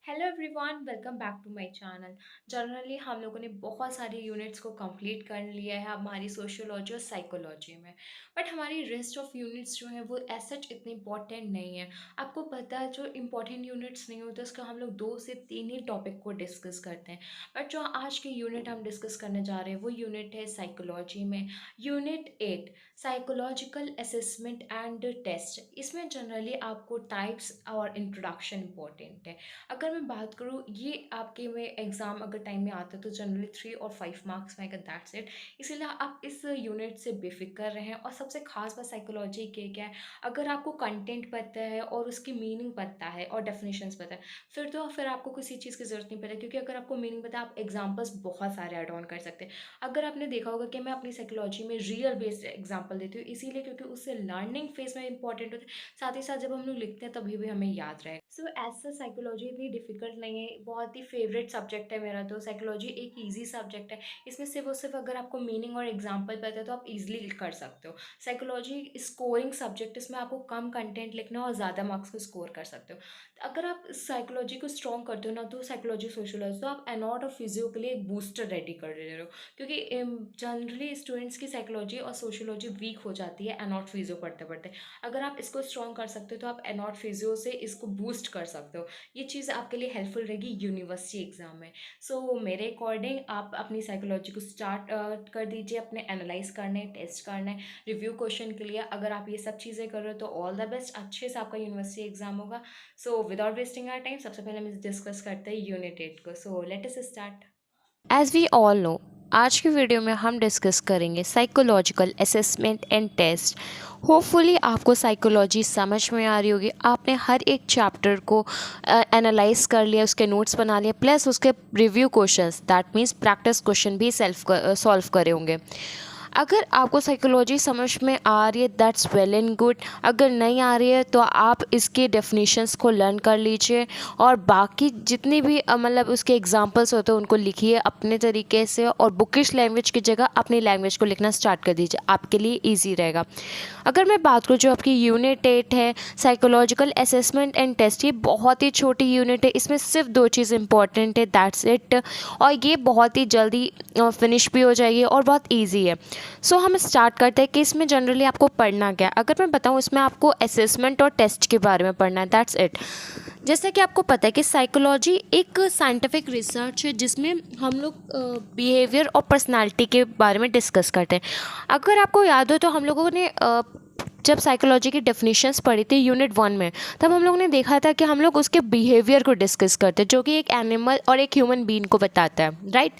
Hello everyone, welcome back to my channel. Generally हम लोगों ने बहुत सारी यूनिट्स को कंप्लीट कर लिया है हमारी सोशियोलॉजी और साइकोलॉजी में। बट हमारी रेस्ट ऑफ यूनिट्स जो हैं वो सच इतनी इंपॉर्टेंट नहीं है। आपको पता है, जो इंपॉर्टेंट यूनिट्स नहीं होते उसका हम लोग 2 से 3 ही टॉपिक को डिस्कस करते हैं। बट जो आज की यूनिट हम डिस्कस करने जा रहे हैं वो यूनिट है साइकोलॉजी में। Unit 8, psychological assessment and test. इसमें जनरली आपको टाइप्स और इंट्रोडक्शन इंपॉर्टेंट है। अगर मैं बात करूँ, ये आपके में एग्ज़ाम अगर टाइम में आता है तो जनरली 3 और 5 मार्क्स में, दैट्स इट। इसीलिए आप इस यूनिट से बेफिक्र रहें। और सबसे खास बात साइकोलॉजी की क्या है, अगर आपको कंटेंट पता है और उसकी मीनिंग पता है और डेफिनेशंस पता है, फिर आपको किसी चीज़ की ज़रूरत नहीं पड़ती, क्योंकि अगर आपको मीनिंग पता है आप एग्जाम्पल्स बहुत सारे ऐड ऑन कर सकते हैं। अगर आपने देखा होगा कि मैं अपनी साइकोलॉजी में रियल बेस्ड एग्जाम्पल देती हूँ, इसीलिए क्योंकि उससे लर्निंग फेज में इंपॉर्टेंट होता है, साथ ही साथ जब हम लोग लिखते हैं तभी भी हमें याद रहेगा। सो ऐसा साइकोलॉजी इतनी डिफिकल्ट नहीं है, बहुत ही फेवरेट सब्जेक्ट है मेरा। तो साइकोलॉजी एक इजी सब्जेक्ट है। इसमें सिर्फ और सिर्फ अगर आपको मीनिंग और एग्जाम्पल पता है तो आप इजीली कर सकते हो। साइकोलॉजी स्कोरिंग सब्जेक्ट, इसमें आपको कम कंटेंट लिखना और ज़्यादा मार्क्स को स्कोर कर सकते हो। तो अगर आप साइकोलॉजी को स्ट्रॉन्ग करते हो ना, तो साइकोलॉजी सोशोलॉजी, तो आप एनॉट और फिजियो के लिए एक बूस्टर रेडी कर ले रहे हो। क्योंकि जनरली स्टूडेंट्स की साइकोलॉजी और सोशोलॉजी वीक हो जाती है एनॉट फिजियो पढ़ते पढ़ते। अगर आप इसको स्ट्रॉन्ग कर सकते हो तो आप एनॉट फिजियो से इसको बूस्ट कर सकते हो। ये चीज़ आपके लिए हेल्पफुल रहेगी यूनिवर्सिटी एग्जाम में। सो मेरे अकॉर्डिंग आप अपनी साइकोलॉजी को स्टार्ट कर दीजिए, अपने एनालाइज करने, टेस्ट करने, रिव्यू क्वेश्चन के लिए। अगर आप ये सब चीज़ें कर रहे हो तो ऑल द बेस्ट, अच्छे से आपका यूनिवर्सिटी एग्जाम होगा। So without wasting our time, सबसे पहले हम डिस्कस करते हैं यूनिट 8 को। So let us start. As we all know, आज की वीडियो में हम डिस्कस करेंगे psychological assessment and test. Hopefully आपको साइकोलॉजी समझ में आ रही होगी। आपने हर एक चैप्टर को एनालाइज कर लिया, उसके नोट्स बना लिए, प्लस उसके review questions, that means practice question भी सॉल्व करे होंगे। अगर आपको साइकोलॉजी समझ में आ रही है, दैट्स वेल एंड गुड। अगर नहीं आ रही है तो आप इसके डेफिनेशंस को लर्न कर लीजिए, और बाकी जितनी भी मतलब उसके एग्जांपल्स होते हैं उनको लिखिए अपने तरीके से, और बुकिश लैंग्वेज की जगह अपनी लैंग्वेज को लिखना स्टार्ट कर दीजिए, आपके लिए ईजी रहेगा। अगर मैं बात करूँ, जो आपकी यूनिट 8 है, साइकोलॉजिकल असेसमेंट एंड टेस्ट, ये बहुत ही छोटी यूनिट है। इसमें सिर्फ 2 चीज़ इंपॉर्टेंट है, दैट्स इट। और ये बहुत ही जल्दी फिनिश भी हो जाएगी और बहुत ईजी है। सो हम स्टार्ट करते हैं कि इसमें जनरली आपको पढ़ना क्या है। अगर मैं बताऊँ, इसमें आपको असेसमेंट और टेस्ट के बारे में पढ़ना है, दैट्स इट। जैसे कि आपको पता है कि साइकोलॉजी एक साइंटिफिक रिसर्च है जिसमें हम लोग बिहेवियर और पर्सनालिटी के बारे में डिस्कस करते हैं। अगर आपको याद हो तो हम लोगों ने जब साइकोलॉजी की डेफिनेशंस पढ़ी थी यूनिट 1 में, तब हम लोगों ने देखा था कि हम लोग उसके बिहेवियर को डिस्कस करते हैं, जो कि एक एनिमल और एक ह्यूमन बीइंग को बताता है, राइट।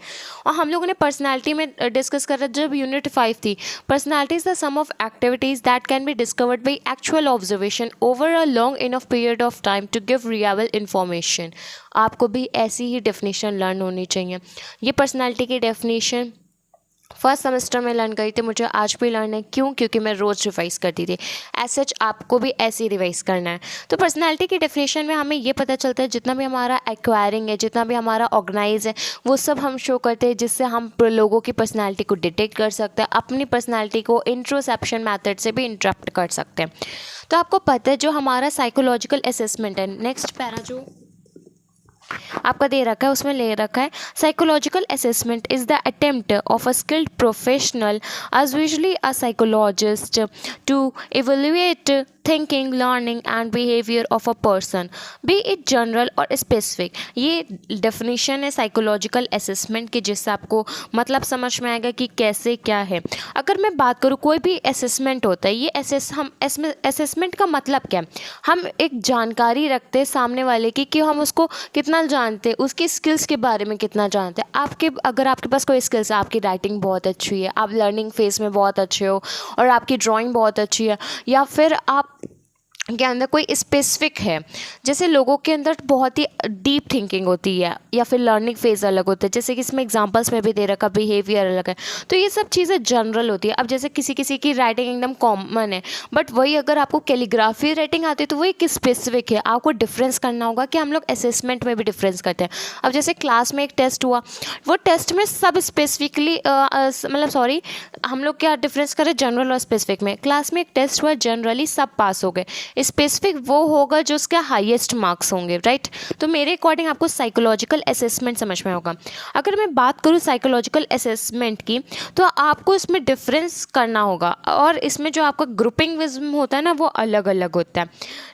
और हम लोगों ने पर्सनालिटी में डिस्कस करा जब यूनिट 5 थी। Personality is the sum of activities that can be discovered by actual observation over a long enough period of time to give real information. आपको भी ऐसी ही डेफिनेशन लर्न होनी चाहिए। ये पर्सनालिटी की डेफिनेशन फर्स्ट सेमेस्टर में learn करी थी, मुझे आज भी लर्न है। क्यों? क्योंकि मैं रोज़ रिवाइज करती थी। एज सच आपको भी ऐसे ही रिवाइज करना है। तो पर्सनालिटी की डेफिनेशन में हमें ये पता चलता है, जितना भी हमारा एक्वायरिंग है, जितना भी हमारा ऑर्गेनाइज है, वो सब हम शो करते हैं, जिससे हम लोगों की पर्सनालिटी को डिटेक्ट कर सकते हैं, अपनी पर्सनालिटी को इंट्रोसेप्शन मैथड से भी इंटरप्ट कर सकते हैं। तो आपको पता है जो हमारा साइकोलॉजिकल असेसमेंट है, नेक्स्ट पैरा जो आपका दे रखा है उसमें ले रखा है, psychological assessment is the attempt of a skilled professional as usually a psychologist to evaluate thinking, learning and behavior of a person, be it general और specific। ये definition है साइकोलॉजिकल असेसमेंट की, जिससे आपको मतलब समझ में आएगा कि कैसे क्या है। अगर मैं बात करूँ, कोई भी असेसमेंट होता है, ये असेसमेंट का मतलब क्या है? हम एक जानकारी रखते हैं सामने वाले की, कि हम उसको कितना जानते हैं, उसकी स्किल्स के बारे में कितना जानते हैं। अगर आपके पास कोई स्किल्स है, आपकी राइटिंग बहुत अच्छी है, आप लर्निंग फेज में बहुत अच्छे हो, और आपकी ड्राइंग बहुत अच्छी है, या फिर आप के अंदर कोई स्पेसिफिक है, जैसे लोगों के अंदर बहुत ही डीप थिंकिंग होती है, या फिर लर्निंग फेज अलग होता है, जैसे कि इसमें एग्जांपल्स में भी दे रखा, बिहेवियर अलग है। तो ये सब चीज़ें जनरल होती है। अब जैसे किसी किसी की राइटिंग एकदम कॉमन है, बट वही अगर आपको कैलीग्राफी राइटिंग आती है तो वो एक स्पेसिफिक है। आपको डिफरेंस करना होगा कि हम लोग असेसमेंट में भी डिफरेंस करते हैं। अब जैसे क्लास में एक टेस्ट हुआ, वो टेस्ट में सब स्पेसिफिकली मतलब हम लोग क्या डिफरेंस करें जनरल और स्पेसिफिक में। क्लास में एक टेस्ट हुआ, जनरली सब पास हो गए, स्पेसिफिक वो होगा जो उसका हाईएस्ट मार्क्स होंगे, राइट। तो मेरे अकॉर्डिंग आपको साइकोलॉजिकल असेसमेंट समझ में होगा। अगर मैं बात करूँ साइकोलॉजिकल असेसमेंट की, तो आपको इसमें डिफरेंस करना होगा और इसमें जो आपका ग्रुपिंग होता है ना, वो अलग अलग होता है।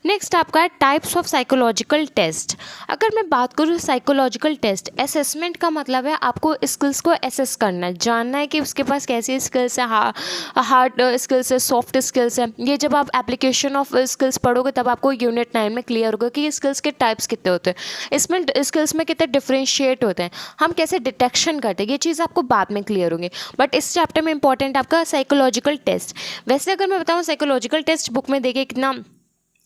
नेक्स्ट आपका है टाइप्स ऑफ साइकोलॉजिकल टेस्ट। अगर मैं बात करूँ साइकोलॉजिकल टेस्ट, असेसमेंट का मतलब है आपको स्किल्स को असेस करना है, जानना है कि उसके पास कैसी स्किल्स है, हार्ड स्किल्स है, सॉफ्ट स्किल्स है। ये जब आप एप्लीकेशन ऑफ स्किल्स पढ़ोगे तब आपको यूनिट 9 में क्लियर होगा कि ये स्किल्स के टाइप्स कितने होते हैं, इसमें स्किल्स में कितने डिफ्रेंशिएट होते हैं, हम कैसे डिटेक्शन करते हैं, ये चीज़ आपको बाद में क्लियर होंगी। बट इस चैप्टर में इंपॉर्टेंट आपका साइकोलॉजिकल टेस्ट। वैसे अगर मैं बताऊँ साइकोलॉजिकल टेस्ट बुक में देखिए कितना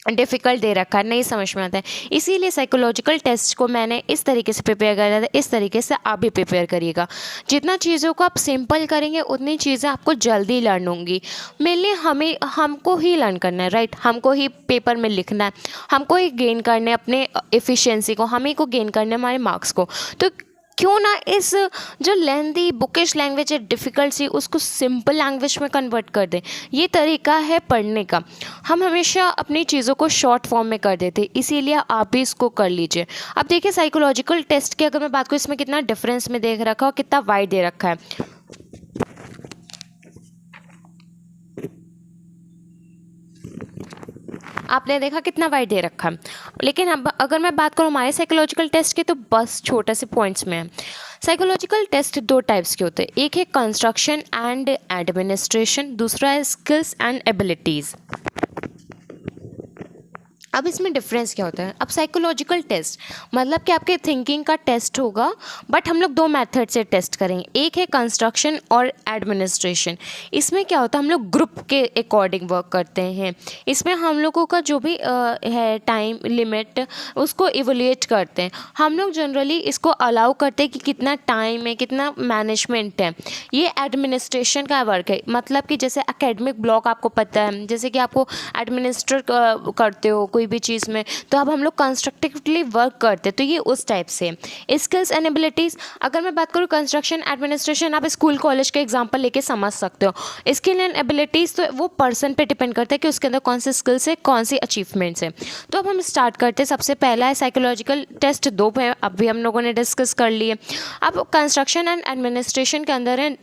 डिफ़िकल्ट दे रखा है, नहीं समझ में आता है, इसीलिए साइकोलॉजिकल टेस्ट को मैंने इस तरीके से प्रिपेयर करा था। इस तरीके से आप भी प्रिपेयर करिएगा। जितना चीज़ों को आप सिंपल करेंगे उतनी चीज़ें आपको जल्दी लर्न होंगी। मेनली हमको ही लर्न करना है, राइट। हमको ही पेपर में लिखना है, हमको ही गेन करने अपने एफिशिएंसी को, हम ही को गेन करने हमारे मार्क्स को। तो क्यों ना इस जो लेंथी बुकिश लैंग्वेज है, डिफ़िकल्ट सी, उसको सिंपल लैंग्वेज में कन्वर्ट कर दें। ये तरीका है पढ़ने का। हम हमेशा अपनी चीज़ों को शॉर्ट फॉर्म में कर देते, इसीलिए आप भी इसको कर लीजिए। अब देखिए साइकोलॉजिकल टेस्ट की अगर मैं बात करूँ, इसमें कितना डिफरेंस में देख रखा है और कितना वाइड दे रखा है। आपने देखा कितना वाइड दे रखा है। लेकिन अब अगर मैं बात करूँ हमारे साइकोलॉजिकल टेस्ट की, तो बस छोटे से पॉइंट्स में है। साइकोलॉजिकल टेस्ट दो टाइप्स के होते हैं, एक है कंस्ट्रक्शन एंड एडमिनिस्ट्रेशन, दूसरा है स्किल्स एंड एबिलिटीज़। अब इसमें डिफरेंस क्या होता है। अब साइकोलॉजिकल टेस्ट मतलब कि आपके थिंकिंग का टेस्ट होगा, बट हम लोग दो मेथड से टेस्ट करेंगे, एक है कंस्ट्रक्शन और एडमिनिस्ट्रेशन। इसमें क्या होता है, हम लोग ग्रुप के अकॉर्डिंग वर्क करते हैं। इसमें हम लोगों का जो भी है टाइम लिमिट, उसको इवोल्यूएट करते हैं। हम लोग जनरली इसको अलाउ करते हैं कि कितना टाइम है, कितना मैनेजमेंट है। ये एडमिनिस्ट्रेशन का वर्क है, मतलब कि जैसे एकेडमिक ब्लॉक आपको पता है, जैसे कि आपको एडमिनिस्ट्रेट करते हो कोई भी चीज़ में, तो अब हम लोग कंस्ट्रक्टिवली वर्क करते हैं, तो ये उस टाइप से। स्किल्स एंड एबिलिटीज़, अगर मैं बात करूँ कंस्ट्रक्शन एडमिनिस्ट्रेशन, आप स्कूल कॉलेज के एग्जांपल लेके समझ सकते हो। स्किल एंड एबिलिटीज़ तो वो पर्सन पे डिपेंड करता है कि उसके अंदर कौन सी स्किल्स है, कौन सी अचीवमेंट्स है। तो अब हम स्टार्ट करते हैं। सबसे पहला है साइकोलॉजिकल टेस्ट, दो है अभी हम लोगों ने डिस्कस कर लिए। अब कंस्ट्रक्शन एंड एडमिनिस्ट्रेशन के अंदर है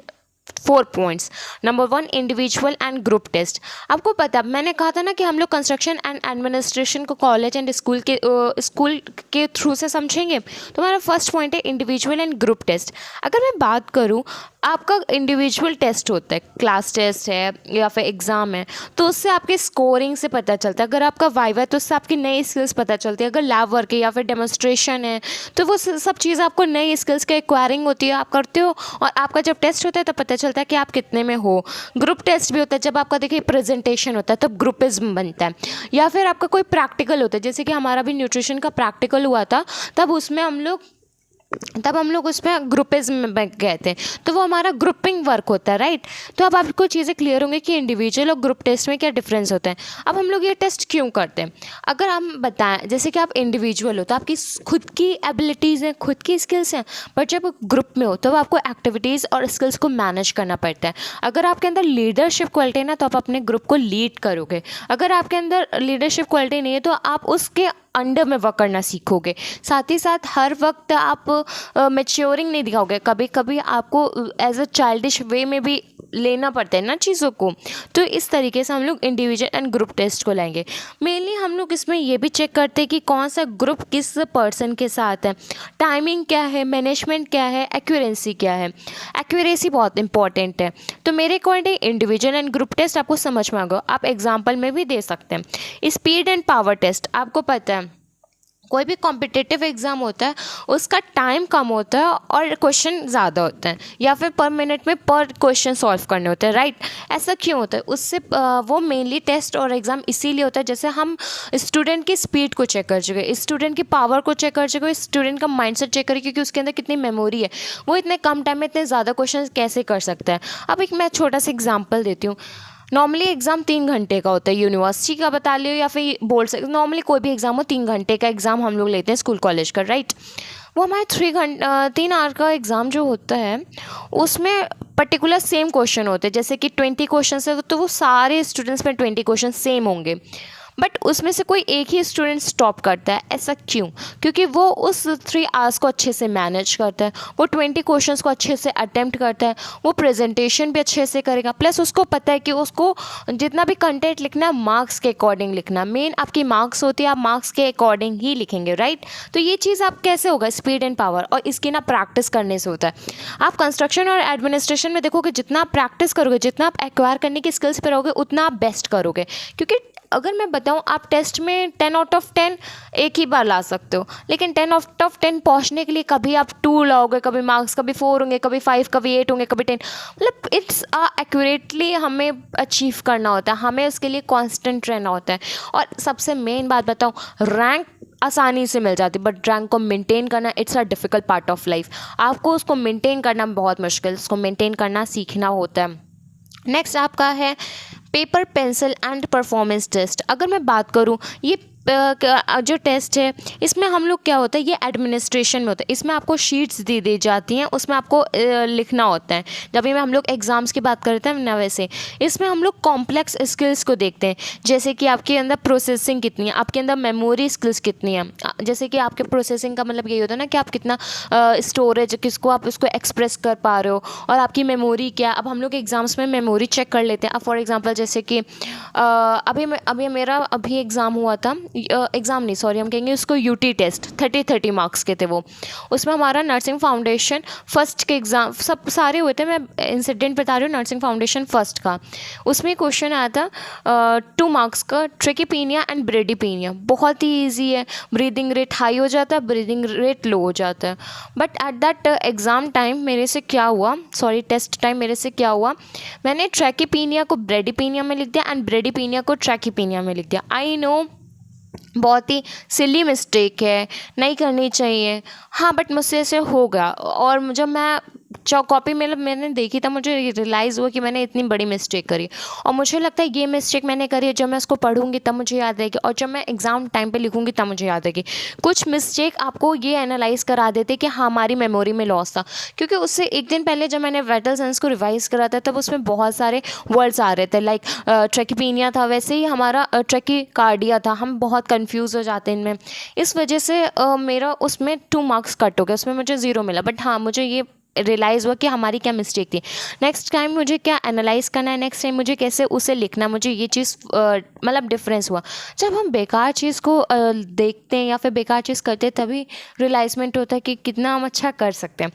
4 points. Number 1 individual and group test. आपको पता, मैंने कहा था ना कि हम लोग कंस्ट्रक्शन एंड एडमिनिस्ट्रेशन को कॉलेज एंड स्कूल के थ्रू से समझेंगे। तो हमारा फर्स्ट पॉइंट है इंडिविजुअल एंड ग्रुप टेस्ट। अगर मैं बात करूँ, आपका इंडिविजुअल टेस्ट होता है, क्लास टेस्ट है या फिर एग्ज़ाम है, तो उससे आपके स्कोरिंग से पता चलता है। अगर आपका वाइवा है तो उससे आपकी नई स्किल्स पता चलती है। अगर लैब वर्क है या फिर डेमोन्स्ट्रेशन है, तो वो सब चीज़ आपको नई स्किल्स के एक्वायरिंग होती है, आप करते हो। और आपका जब टेस्ट होता है तब पता चलता है कि आप कितने में हो। ग्रुप टेस्ट भी होता है, जब आपका देखिए प्रेजेंटेशन होता है तब ग्रुपिज्म बनता है। या फिर आपका कोई प्रैक्टिकल होता है, जैसे कि हमारा भी न्यूट्रिशन का प्रैक्टिकल हुआ था, तब हम लोग उसमें ग्रुपिज्म में गए थे, तो वो हमारा ग्रुपिंग वर्क होता है, राइट। तो अब आपको चीज़ें क्लियर होंगी कि इंडिविजुअल और ग्रुप टेस्ट में क्या डिफरेंस होता है। अब हम लोग ये टेस्ट क्यों करते हैं, अगर हम बताएं, जैसे कि आप इंडिविजुअल हो तो आपकी खुद की एबिलिटीज़ हैं, खुद की स्किल्स हैं, बट जब ग्रुप में हो तो आपको एक्टिविटीज़ और स्किल्स को मैनेज करना पड़ता है। अगर आपके अंदर लीडरशिप क्वालिटी है ना, तो आप अपने ग्रुप को लीड करोगे। अगर आपके अंदर लीडरशिप क्वालिटी नहीं है तो आप उसके अंडर में वर्क करना सीखोगे। साथ ही साथ हर वक्त आप मैच्योरिंग नहीं दिखाओगे, कभी कभी आपको एज अ चाइल्डिश वे में भी लेना पड़ता है ना चीज़ों को। तो इस तरीके से हम लोग इंडिविजुअल एंड ग्रुप टेस्ट को लाएंगे। मेनली हम लोग इसमें ये भी चेक करते हैं कि कौन सा ग्रुप किस पर्सन के साथ है, टाइमिंग क्या है, मैनेजमेंट क्या है, एक्यूरेंसी क्या है। एक्यूरेसी बहुत इंपॉर्टेंट है। तो मेरे according individual and group test आपको समझ में आएगा, आप एग्जाम्पल में भी दे सकते हैं। स्पीड एंड पावर टेस्ट, आपको पता है कोई भी कॉम्पिटिटिव एग्ज़ाम होता है उसका टाइम कम होता है और क्वेश्चन ज़्यादा होते हैं, या फिर पर मिनट में पर क्वेश्चन सॉल्व करने होते हैं, राइट। ऐसा क्यों होता है, उससे वो मेनली टेस्ट और एग्ज़ाम इसीलिए होता है, जैसे हम स्टूडेंट की स्पीड को चेक कर चुके, स्टूडेंट की पावर को चेक कर चुके, स्टूडेंट का माइंडसेट चेक करें, क्योंकि उसके अंदर कितनी मेमोरी है, वो इतने कम टाइम में इतने ज़्यादा क्वेश्चन कैसे कर सकता है। अब एक मैं छोटा सा एग्जाम्पल देती हूँ। नॉर्मली एग्ज़ाम 3 घंटे का होता है, यूनिवर्सिटी का बता लियो या फिर बोर्ड से, नॉर्मली कोई भी एग्ज़ाम हो 3 घंटे का एग्ज़ाम हम लोग लेते हैं स्कूल कॉलेज का, राइट। वो हमारे 3 आवर का एग्ज़ाम जो होता है उसमें पर्टिकुलर सेम क्वेश्चन होते हैं, जैसे कि 20 क्वेश्चन है तो वो सारे स्टूडेंट्स में 20 क्वेश्चन सेम होंगे। बट उसमें से कोई एक ही स्टूडेंट स्टॉप करता है। ऐसा क्यों? क्योंकि वो उस 3 आवर्स को अच्छे से मैनेज करता है, वो 20 क्वेश्चंस को अच्छे से अटेम्प्ट करता है, वो प्रेजेंटेशन भी अच्छे से करेगा, प्लस उसको पता है कि उसको जितना भी कंटेंट लिखना है मार्क्स के अकॉर्डिंग लिखना, मेन आपकी मार्क्स होती है, आप मार्क्स के अकॉर्डिंग ही लिखेंगे, राइट। तो ये चीज़ आप कैसे होगा? स्पीड एंड पावर, और इसकी ना प्रैक्टिस करने से होता है। आप कंस्ट्रक्शन और एडमिनिस्ट्रेशन में देखोगे, जितना आप प्रैक्टिस करोगे, जितना आप एक्वायर करने की स्किल्स पे रहोगे, उतना आप बेस्ट करोगे। क्योंकि अगर मैं बताऊं, आप टेस्ट में 10 आउट ऑफ 10 एक ही बार ला सकते हो, लेकिन 10 आउट ऑफ 10 पहुंचने के लिए कभी आप 2 लाओगे, कभी मार्क्स कभी 4 होंगे, कभी 5, कभी 8 होंगे, कभी 10। मतलब इट्स एक्यूरेटली हमें अचीव करना होता है, हमें उसके लिए कांस्टेंट रहना होता है। और सबसे मेन बात बताऊं, रैंक आसानी से मिल जाती है, बट रैंक को मेंटेन करना it's a difficult part of life. आपको उसको मेंटेन करना बहुत मुश्किल, उसको मेंटेन करना सीखना होता है। नेक्स्ट आपका है paper pencil and performance test. अगर मैं बात करूँ, ये जो टेस्ट है, इसमें हम लोग क्या होता है, ये एडमिनिस्ट्रेशन में होता है। इसमें आपको शीट्स दी जाती हैं, उसमें आपको लिखना होता है। जब भी हम लोग एग्ज़ाम्स की बात करते हैं ना, वैसे इसमें हम लोग कॉम्प्लेक्स स्किल्स को देखते हैं, जैसे कि आपके अंदर प्रोसेसिंग कितनी है, आपके अंदर मेमोरी स्किल्स कितनी है। जैसे कि आपके प्रोसेसिंग का मतलब यही होता है ना कि आप कितना स्टोरेज, किसको आप उसको एक्सप्रेस कर पा रहे हो, और आपकी मेमोरी क्या। अब हम लोग एग्ज़ाम्स में मेमोरी चेक कर लेते हैं। अब फॉर एग्ज़ाम्पल जैसे कि अभी मेरा एग्ज़ाम हुआ था, एग्ज़ाम नहीं सॉरी, हम कहेंगे उसको यूटी टेस्ट, 30 मार्क्स के थे वो। उसमें हमारा नर्सिंग फाउंडेशन फर्स्ट के एग्ज़ाम सब सारे हुए थे, मैं इंसिडेंट बता रही हूँ नर्सिंग फाउंडेशन फर्स्ट का। उसमें क्वेश्चन आया था 2 मार्क्स का, ट्रेकीपीनिया एंड ब्रेडीपीनिया। बहुत ही ईजी है, ब्रीदिंग रेट हाई हो जाता है, ब्रीदिंग रेट लो हो जाता है। But at that exam time मेरे से क्या हुआ, सॉरी टेस्ट टाइम मेरे से क्या हुआ, मैंने ट्रैकीपीनिया को ब्रेडीपीनिया में लिख दिया एंड ब्रेडीपीनिया को ट्रैकीपीनिया में लिख दिया। आई नो बहुत ही सिली मिस्टेक है, नहीं करनी चाहिए, हाँ, बट मुझसे ऐसे हो गया। और जब मैं कॉपी में मैंने देखी तब मुझे रियलाइज़ हुआ कि मैंने इतनी बड़ी मिस्टेक करी। और मुझे लगता है ये मिस्टेक मैंने करी है, जब मैं उसको पढ़ूंगी तब मुझे याद आएगी, और जब मैं एग्ज़ाम टाइम पे लिखूंगी तब मुझे याद आएगी। कुछ मिस्टेक आपको ये एनालाइज करा देते कि हाँ, हमारी मेमोरी में लॉस था। क्योंकि उससे एक दिन पहले जब मैंने वाइटल साइंस को रिवाइज़ करा था, तब उसमें बहुत सारे वर्ड्स आ रहे थे, लाइक ट्रैकीपीनिया था, वैसे ही हमारा ट्रैकीकार्डिया था। हम बहुत कन्फ्यूज़ हो जाते हैं इनमें, इस वजह से मेरा उसमें 2 मार्क्स कट हो गया, उसमें मुझे 0 मिला। बट हाँ, मुझे ये रियलाइज़ हुआ कि हमारी क्या मिस्टेक थी। नेक्स्ट टाइम मुझे क्या एनालाइज करना है, नेक्स्ट टाइम मुझे कैसे उसे लिखना, मुझे ये चीज़ मतलब डिफरेंस हुआ। जब हम बेकार चीज़ को देखते हैं या फिर बेकार चीज़ करते हैं, तभी रियलाइजमेंट होता है कि कितना हम अच्छा कर सकते हैं।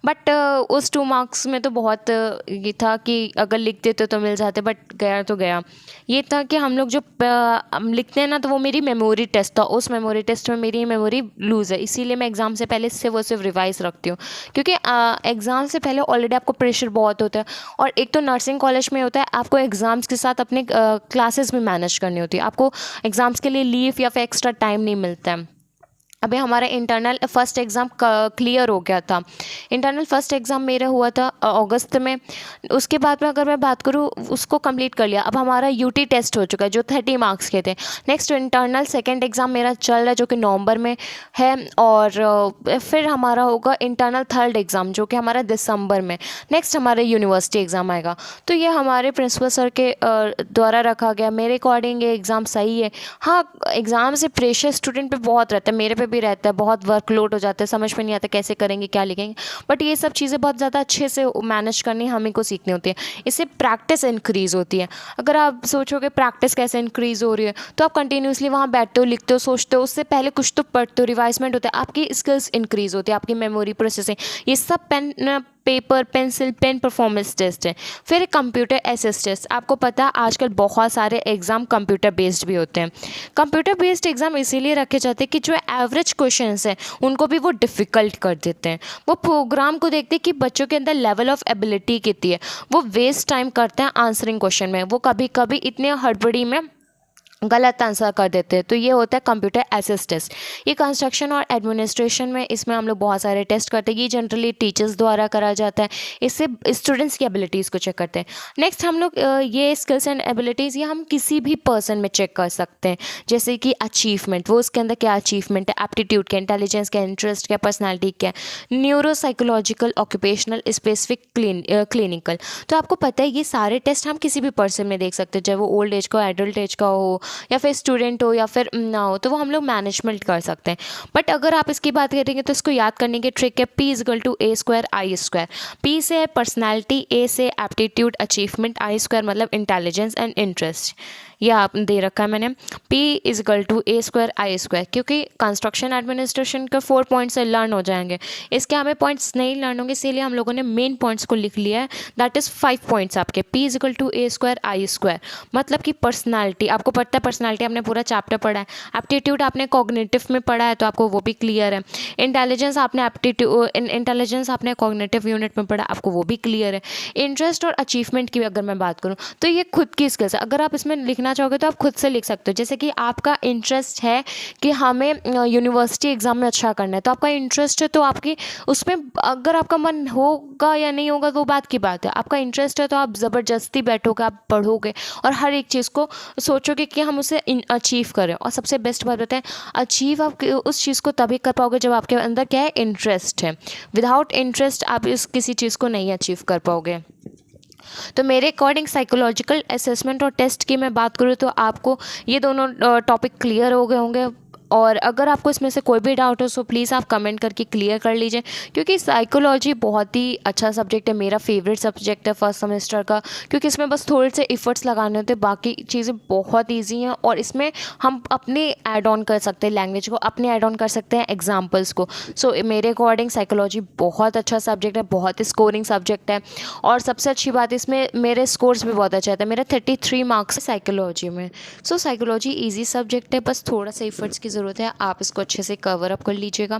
बट उस 2 मार्क्स में तो बहुत ये था कि अगर लिख देते तो मिल जाते, बट गया तो गया। ये था कि हम लोग जो लिखते हैं ना, तो वो मेरी मेमोरी टेस्ट था, उस मेमोरी टेस्ट में मेरी मेमोरी लूज़ है, इसीलिए मैं एग्ज़ाम से पहले सिर्फ और सिर्फ रिवाइज रखती हूँ। क्योंकि एग्ज़ाम से पहले ऑलरेडी आपको प्रेशर बहुत होता है, और एक तो नर्सिंग कॉलेज में होता है, आपको एग्ज़ाम्स के साथ अपने क्लासेस भी मैनेज करनी होती है, आपको एग्ज़ाम्स के लिए लीव या फिर एक्स्ट्रा टाइम नहीं मिलता है। अभी हमारा इंटरनल फर्स्ट एग्ज़ाम क्लियर हो गया था। इंटरनल फर्स्ट एग्ज़ाम मेरा हुआ था अगस्त में। उसके बाद में अगर मैं बात करूँ, उसको कंप्लीट कर लिया। अब हमारा यूटी टेस्ट हो चुका है जो 30 मार्क्स के थे। नेक्स्ट इंटरनल सेकंड एग्ज़ाम मेरा चल रहा है जो कि नवंबर में है, और फिर हमारा होगा इंटरनल थर्ड एग्ज़ाम जो कि हमारा दिसंबर में। नेक्स्ट हमारा यूनिवर्सिटी एग्ज़ाम आएगा। तो ये हमारे प्रिंसिपल सर के द्वारा रखा गया। मेरे अकॉर्डिंग ये एग्ज़ाम सही है। हाँ, एग्ज़ाम से प्रेशर स्टूडेंट पे बहुत रहता है, मेरे पे भी रहता है, बहुत वर्कलोड हो जाता है, समझ में नहीं आता कैसे करेंगे, क्या लिखेंगे। बट ये सब चीज़ें बहुत ज़्यादा अच्छे से मैनेज करनी हमें को सीखनी होती है। इससे प्रैक्टिस इंक्रीज़ होती है। अगर आप सोचोगे प्रैक्टिस कैसे इंक्रीज़ हो रही है, तो आप कंटिन्यूसली वहाँ बैठते हो, लिखते हो, सोचते हो, उससे पहले कुछ तो पढ़ते हो, रिवाइजमेंट होता है, आपकी स्किल्स इंक्रीज़ होती है, आपकी मेमोरी प्रोसेसिंग, ये सब paper pencil pen performance test है। फिर कंप्यूटर एसेस टेस्ट। आपको पता है आजकल बहुत सारे एग्ज़ाम कंप्यूटर बेस्ड भी होते हैं। कंप्यूटर बेस्ड एग्ज़ाम इसीलिए रखे जाते हैं कि जो एवरेज क्वेश्चंस हैं उनको भी वो डिफ़िकल्ट कर देते हैं। वो प्रोग्राम को देखते हैं कि बच्चों के अंदर लेवल ऑफ एबिलिटी कितनी है। वो वेस्ट टाइम करते हैं आंसरिंग क्वेश्चन में, वो कभी कभी इतने हड़बड़ी में गलत आंसर कर देते हैं। तो ये होता है कंप्यूटर एसेस टेस्ट। ये कंस्ट्रक्शन और एडमिनिस्ट्रेशन में इसमें हम लोग बहुत सारे टेस्ट करते हैं। ये जनरली टीचर्स द्वारा करा जाता है, इससे स्टूडेंट्स की एबिलिटीज़ को चेक करते हैं। नेक्स्ट हम लोग ये स्किल्स एंड एबिलिटीज़ ये हम किसी भी पर्सन में चेक कर सकते हैं, जैसे कि अचीवमेंट, वो उसके अंदर क्या अचीवमेंट है, एप्टीट्यूड क्या, इंटेलिजेंस क्या, इंटरेस्ट क्या, पर्सनैलिटी क्या, neuro psychological, occupational, specific, clinical. तो आपको पता है ये सारे टेस्ट हम किसी भी पर्सन में देख सकते हैं, चाहे वो ओल्ड एज का हो, एडल्ट एज का हो, या फिर स्टूडेंट हो या फिर ना हो, तो वो हम लोग मैनेजमेंट कर सकते हैं। बट अगर आप इसकी बात करेंगे तो इसको याद करने की ट्रिक है P is equal to A square I square. P से है पर्सनैलिटी, A से एप्टीट्यूड अचीवमेंट, आई स्क्वायर मतलब इंटेलिजेंस एंड इंटरेस्ट। यह आप दे रखा है मैंने, P is equal to A square I square, क्योंकि कंस्ट्रक्शन एडमिनिस्ट्रेशन के 4 पॉइंट्स से लर्न हो जाएंगे, इसके हमें पॉइंट्स नहीं लर्न होंगे, इसीलिए हम लोगों ने मेन पॉइंट्स को लिख लिया है। दैट इज़ 5 पॉइंट्स आपके। P is equal to A square I square मतलब कि पर्सनालिटी, आपको पता है पर्सनालिटी आपने पूरा चैप्टर पढ़ा है। एप्टीट्यूड आपने कॉग्निटिव में पढ़ा है तो आपको वो भी क्लियर है। इंटेलिजेंस आपने इंटेलिजेंस आपने कॉग्निटिव यूनिट में पढ़ा, आपको वो भी क्लियर है। इंटरेस्ट और अचीवमेंट की अगर मैं बात करूँ तो ये खुद की स्किल्स है। अगर आप इसमें लिखना चाहोगे तो आप खुद से लिख सकते हो, जैसे कि आपका इंटरेस्ट है कि हमें यूनिवर्सिटी एग्ज़ाम में अच्छा करना है, तो आपका इंटरेस्ट है तो आपकी उसमें अगर आपका मन होगा या नहीं होगा तो बात की बात है। आपका इंटरेस्ट है तो आप ज़बरदस्ती बैठोगे, आप पढ़ोगे और हर एक चीज़ को सोचोगे कि हम उसे अचीव करें। और सबसे बेस्ट बात बताएं, अचीव आप उस चीज़ को तभी कर पाओगे जब आपके अंदर क्या है, इंटरेस्ट है। विदाउट इंटरेस्ट आप इस किसी चीज़ को नहीं अचीव कर पाओगे। तो मेरे अकॉर्डिंग साइकोलॉजिकल असेसमेंट और टेस्ट की मैं बात करूँ तो आपको ये दोनों टॉपिक क्लियर हो गए होंगे। और अगर आपको इसमें से कोई भी डाउट हो सो प्लीज़ आप कमेंट करके क्लियर कर लीजिए, क्योंकि साइकोलॉजी बहुत ही अच्छा सब्जेक्ट है, मेरा फेवरेट सब्जेक्ट है फर्स्ट सेमेस्टर का, क्योंकि इसमें बस थोड़े से एफर्ट्स लगाने होते हैं, बाकी चीज़ें बहुत ईजी हैं। और इसमें हम अपने ऐड ऑन कर सकते हैं, लैंग्वेज को अपने ऐड ऑन कर सकते हैं, एग्जाम्पल्स को। सो मेरे अकॉर्डिंग साइकोलॉजी बहुत अच्छा सब्जेक्ट है, बहुत ही स्कोरिंग सब्जेक्ट है। और सबसे अच्छी बात इसमें मेरे स्कोर्स भी बहुत अच्छा था, मेरा 33 मार्क्स है साइकोलॉजी में। सो साइकोलॉजी ईजी सब्जेक्ट है, बस थोड़ा सा एफर्ट्स की ज़रूरत है, आप इसको अच्छे से कवर अप कर लीजिएगा।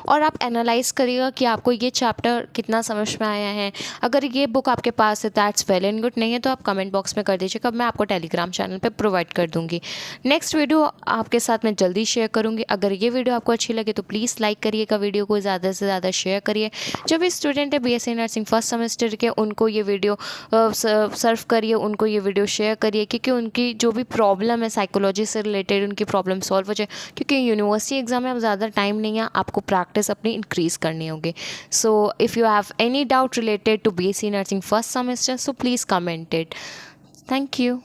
और आप एनालाइज़ करिएगा कि आपको ये चैप्टर कितना समझ में आया है। अगर ये बुक आपके पास है दैट्स वेल एंड गुड, नहीं है तो आप कमेंट बॉक्स में कर दीजिएगा, मैं आपको टेलीग्राम चैनल पे प्रोवाइड कर दूँगी। नेक्स्ट वीडियो आपके साथ मैं जल्दी शेयर करूँगी। अगर ये वीडियो आपको अच्छी लगे तो प्लीज़ लाइक करिएगा, वीडियो को ज़्यादा से ज़्यादा शेयर करिए। जो भी स्टूडेंट है BSc नर्सिंग फर्स्ट सेमेस्टर के, उनको ये वीडियो सर्व करिए, उनको ये वीडियो शेयर करिए, क्योंकि उनकी जो भी प्रॉब्लम है साइकोलॉजी से रिलेटेड उनकी प्रॉब्लम सॉल्व हो जाए। क्योंकि यूनिवर्सिटी एग्जाम में अब ज़्यादा टाइम नहीं है, आपको प्रैक्टिस अपनी इंक्रीज़ करनी होगी। So if you have any doubt related to BSc nursing first semester so please comment it. Thank you.